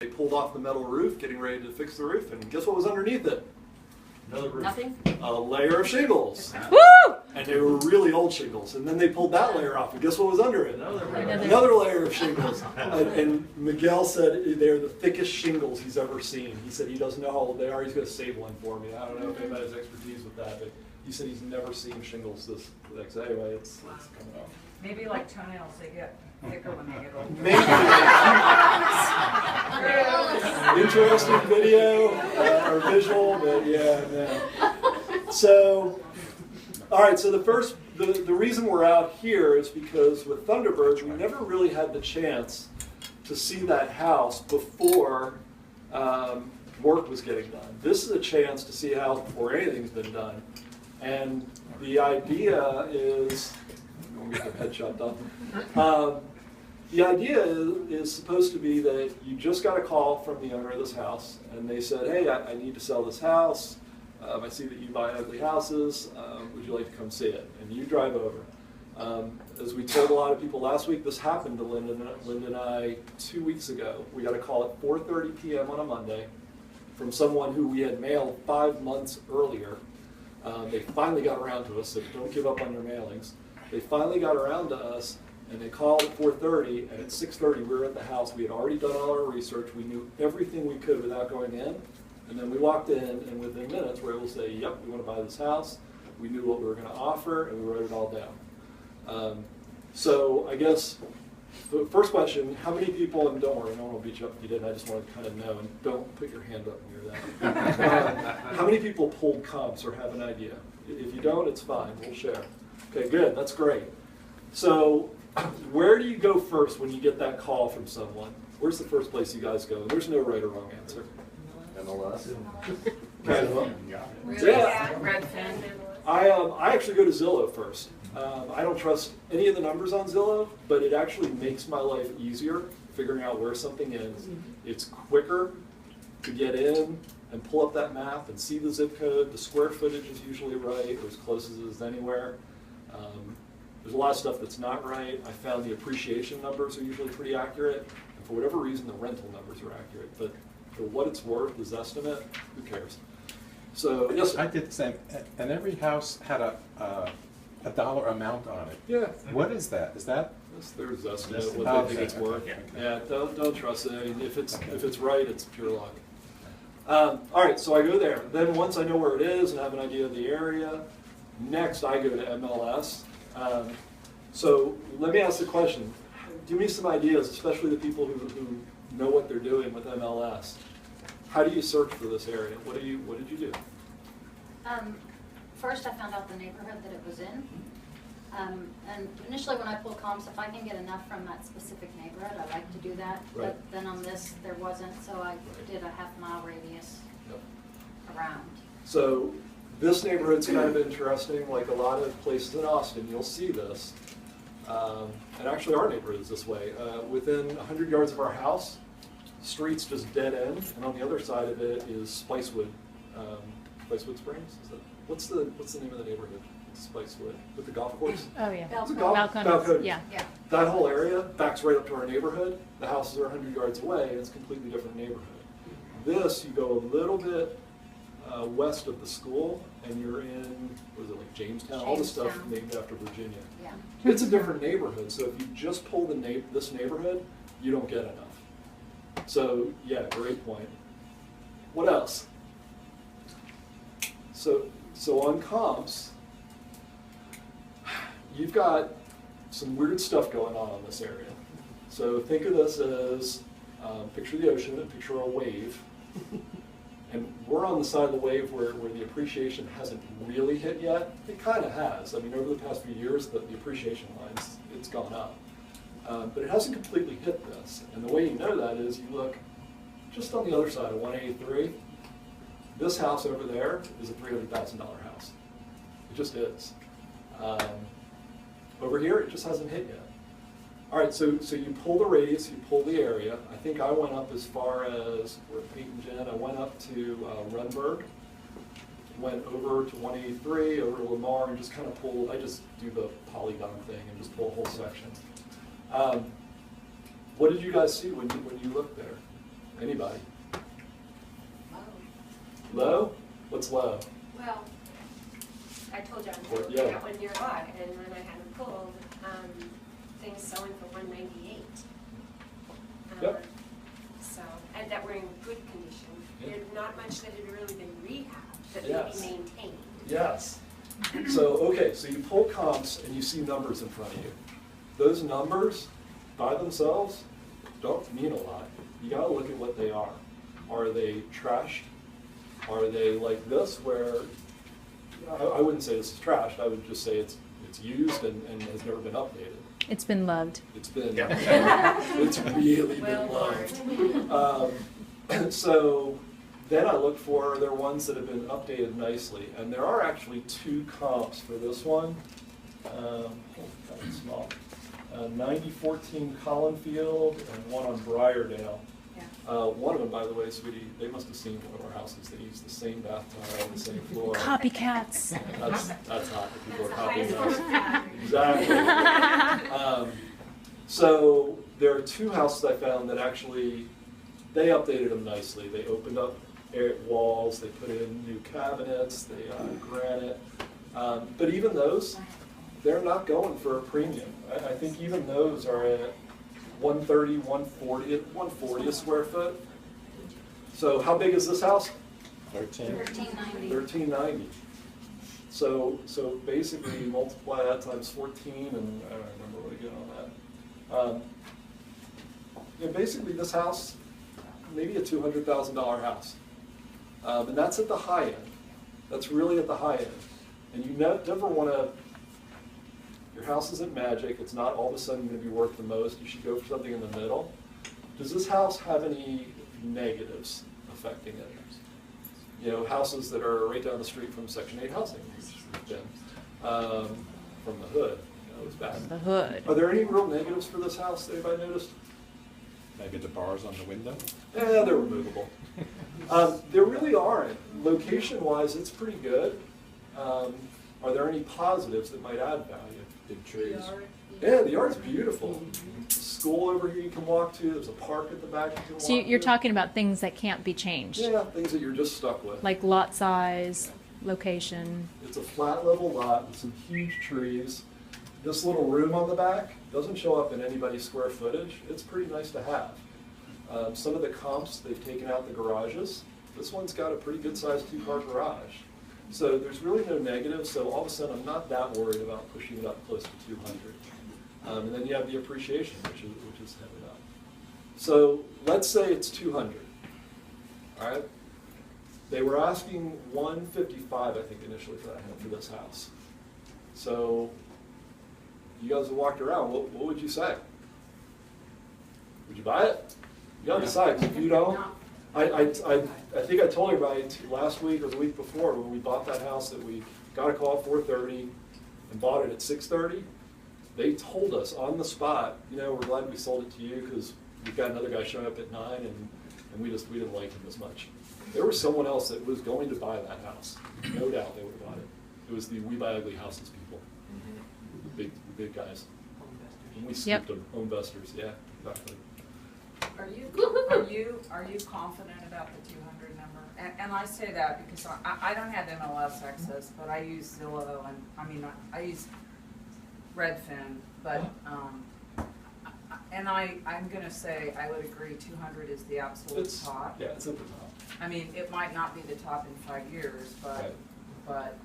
They pulled off the metal roof, getting ready to fix the roof, and guess what was underneath it? Another roof. Nothing? A layer of shingles. Woo! And they were really old shingles. And then they pulled that layer off, and guess what was under it? Another layer of shingles. And Miguel said they're the thickest shingles he's ever seen. He said he doesn't know how old they are. He's going to save one for me. I don't know if anybody has expertise with that, but he said he's never seen shingles this thick. So anyway, it's coming off. Maybe like toenails, they get thicker when they get older. Maybe. Interesting video or visual, but yeah, no. So, all right, so the reason we're out here is because with Thunderbirds, we never really had the chance to see that house before work was getting done. This is a chance to see a house before anything's been done. And the idea is, I'm going to get the headshot done. The idea is supposed to be that you just got a call from the owner of this house, and they said, hey, I need to sell this house. I see that you buy ugly houses. Would you like to come see it? And you drive over. As we told a lot of people last week, this happened to Linda and I 2 weeks ago. We got a call at 4:30 p.m. on a Monday from someone who we had mailed 5 months earlier. They finally got around to us, so don't give up on your mailings. They finally got around to us, and they called at 4:30, and at 6:30 we were at the house. We had already done all our research. We knew everything we could without going in. And then we walked in, and within minutes we were able to say, yep, we want to buy this house. We knew what we were going to offer, and we wrote it all down. So I guess the first question, how many people, and don't worry, no one will beat you up if you didn't, I just want to kind of know, and don't put your hand up near that. How many people pulled comps or have an idea? If you don't, it's fine, we'll share. Okay, good, that's great. So where do you go first when you get that call from someone? Where's the first place you guys go? There's no right or wrong answer. MLS. Okay. Really? Yeah. Redfin. I actually go to Zillow first. I don't trust any of the numbers on Zillow, but it actually makes my life easier figuring out where something is. It's quicker to get in and pull up that map and see the zip code. The square footage is usually right, or as close as it is anywhere. There's a lot of stuff that's not right. I found the appreciation numbers are usually pretty accurate, and for whatever reason, the rental numbers are accurate. But for what it's worth, this estimate, who cares? So yes, I did the same, and every house had a dollar amount on it. yeah. What is that? Is that? That's their estimate, That's what they think okay, it's worth. okay. Yeah, don't trust it. I mean, if it's right, it's pure luck. All right, so I go there. Then once I know where it is and have an idea of the area, next I go to MLS. So let me ask the question. Give me some ideas, especially the people who know what they're doing with MLS. How do you search for this area? What did you do? First, I found out the neighborhood that it was in. And initially when I pull comps, if I can get enough from that specific neighborhood, I like to do that. Right. But then on this, there wasn't, so I did a half-mile radius Yep. around. So this neighborhood's kind of interesting. Like a lot of places in Austin, you'll see this. And actually our neighborhood is this way. Within 100 yards of our house, street's just dead end, and on the other side of it is Spicewood. Spicewood Springs? Is that, what's the name of the neighborhood? Spicewood, with the golf course? Oh, yeah. It's a golf, Balcones, yeah. Yeah. That whole area backs right up to our neighborhood. The houses are 100 yards away, and it's a completely different neighborhood. This, you go a little bit west of the school, and you're in, what is it, like Jamestown? All the stuff Jamestown. named after Virginia. Yeah. It's a different neighborhood, so if you just pull this neighborhood, you don't get enough. So, yeah, great point. What else? So on comps, you've got some weird stuff going on in this area. So think of this as, picture the ocean and picture a wave. And we're on the side of the wave where the appreciation hasn't really hit yet. It kind of has. I mean, over the past few years, the appreciation lines, it's gone up. But it hasn't completely hit this. And the way you know that is you look just on the other side of 183. This house over there is a $300,000 house. It just is. Over here, it just hasn't hit yet. All right, so you pull the radius, you pull the area. I think I went up as far as, we're at Peyton Jen, I went up to Runberg, went over to 183, over to Lamar, and just kind of pulled, I just do the polygon thing and just pull a whole section. What did you guys see when you looked there? Anybody? Low. Low? What's low? Well, I told you I'm Or- looking yeah. at one nearby, and when I had them pulled, things selling for 198. Yep. So, and that were in good condition. Yeah. There's not much that had really been rehabbed, but Yes. maybe maintained. Yes. So, okay, so you pull comps and you see numbers in front of you. Those numbers by themselves don't mean a lot. You gotta look at what they are. Are they trashed? Are they like this where, I wouldn't say this is trashed, I would just say it's used and has never been updated. It's been loved. It's been, it's really been Well loved. So then I look for, are there ones that have been updated nicely? And there are actually 2 comps for this one. That one's small. 9014 Collinfield and one on Briardale. One of them, by the way, sweetie, they must have seen one of our houses. They use the same bath tile, the same floor. Copycats. That's hot. If people are That's the copying highest us. Exactly. So there are 2 houses I found that actually, they updated them nicely. They opened up walls, they put in new cabinets, they granite. But even those, they're not going for a premium. I think even those are at 130, 140 a square foot. So how big is this house? 13. 1390. 1390. So basically you multiply that times 14, and I don't remember what I get on that. Basically this house, maybe a $200,000 house. And that's at the high end. That's really at the high end. And you never want to, your house isn't magic. It's not all of a sudden going to be worth the most. You should go for something in the middle. Does this house have any negatives affecting it? You know, houses that are right down the street from Section 8 housing, which has been, from the hood, you know, it's bad. The hood. Are there any real negatives for this house that anybody noticed? Maybe the bars on the window? Yeah, they're removable. There really aren't. Location-wise, it's pretty good. Are there any positives that might add value? Big trees. Yeah, the yard's beautiful. School over here you can walk to. There's a park at the back you can walk to. So you're talking about things that can't be changed, Yeah, things that you're just stuck with. like lot size, location. It's a flat level lot with some huge trees. This little room on the back doesn't show up in anybody's square footage. It's pretty nice to have. Some of the comps, they've taken out the garages. This one's got a pretty good sized 2-car garage. So there's really no negatives, so all of a sudden I'm not that worried about pushing it up close to 200. And then you have the appreciation, which is headed up. So let's say it's 200, all right? They were asking 155, I think, initially for this house. So you guys have walked around, what would you say? Would you buy it? You gotta decide, 'cause if you don't, I think I told everybody last week or the week before when we bought that house that we got a call at 4:30 and bought it at 6:30. They told us on the spot, you know, we're glad we sold it to you because we've got another guy showing up at 9 and we didn't like him as much. There was someone else that was going to buy that house. No doubt they would have bought it. It was the We Buy Ugly Houses people, big guys. And we scooped them, home investors, yeah, exactly. Are you confident about the 200 number? And I say that because I don't have MLS access, but I use Zillow and I use Redfin, but I'm gonna say I would agree 200 is the absolute top. Yeah, it's at the top. I mean, it might not be the top in 5 years, but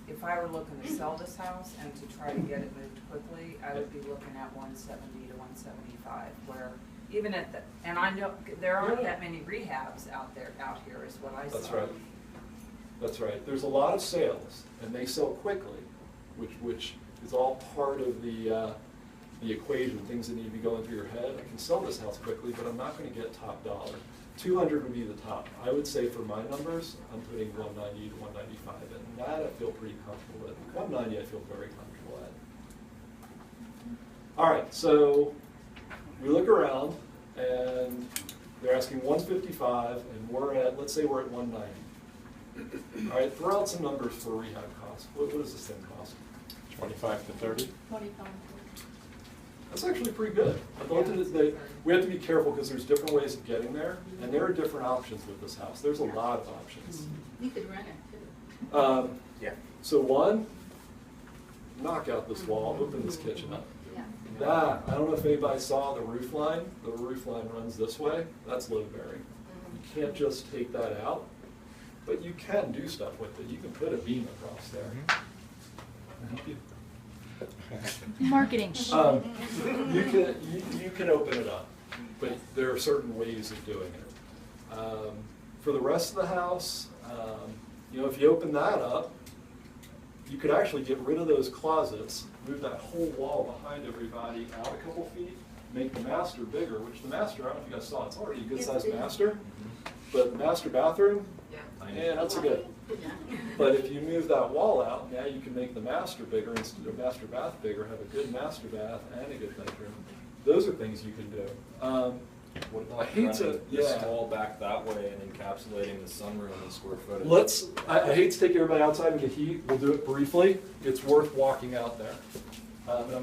if I were looking to sell this house and to try to get it moved quickly, I would be looking at 170 to 175, where even at the, and I know there aren't that many rehabs out here is what I saw. That's right. That's right. There's a lot of sales, and they sell quickly, which is all part of the equation, things that need to be going through your head. I can sell this house quickly, but I'm not going to get top dollar. 200 would be the top. I would say for my numbers, I'm putting 190 to 195 in. That I feel pretty comfortable with. 190 I feel very comfortable at. All right, so we look around, and they're asking 155, and let's say we're at 190. All right, throw out some numbers for rehab costs. What does this thing cost? 25 to 30. 25. That's actually pretty good. I thought we have to be careful because there's different ways of getting there, and there are different options with this house. There's a lot of options. You could rent it too. Yeah. So one, knock out this wall, open this kitchen up. Yeah. That, I don't know if anybody saw the roof line. The roof line runs this way. That's load bearing. You can't just take that out, but you can do stuff with it. You can put a beam across there. Marketing. You can open it up, but there are certain ways of doing it. For the rest of the house, you know, if you open that up, you could actually get rid of those closets, move that whole wall behind everybody out a couple feet, make the master bigger, which the master, I don't know if you guys saw, it's already a good sized master, but the master bathroom, yeah, that's a good. But if you move that wall out, now you can make the master bigger instead of master bath bigger, have a good master bath and a good bedroom. Those are things you can do. What I about hate to- running yeah. this wall back that way and encapsulating the sunroom in square footage? I hate to take everybody outside and get heat, we'll do it briefly. It's worth walking out there. And I'm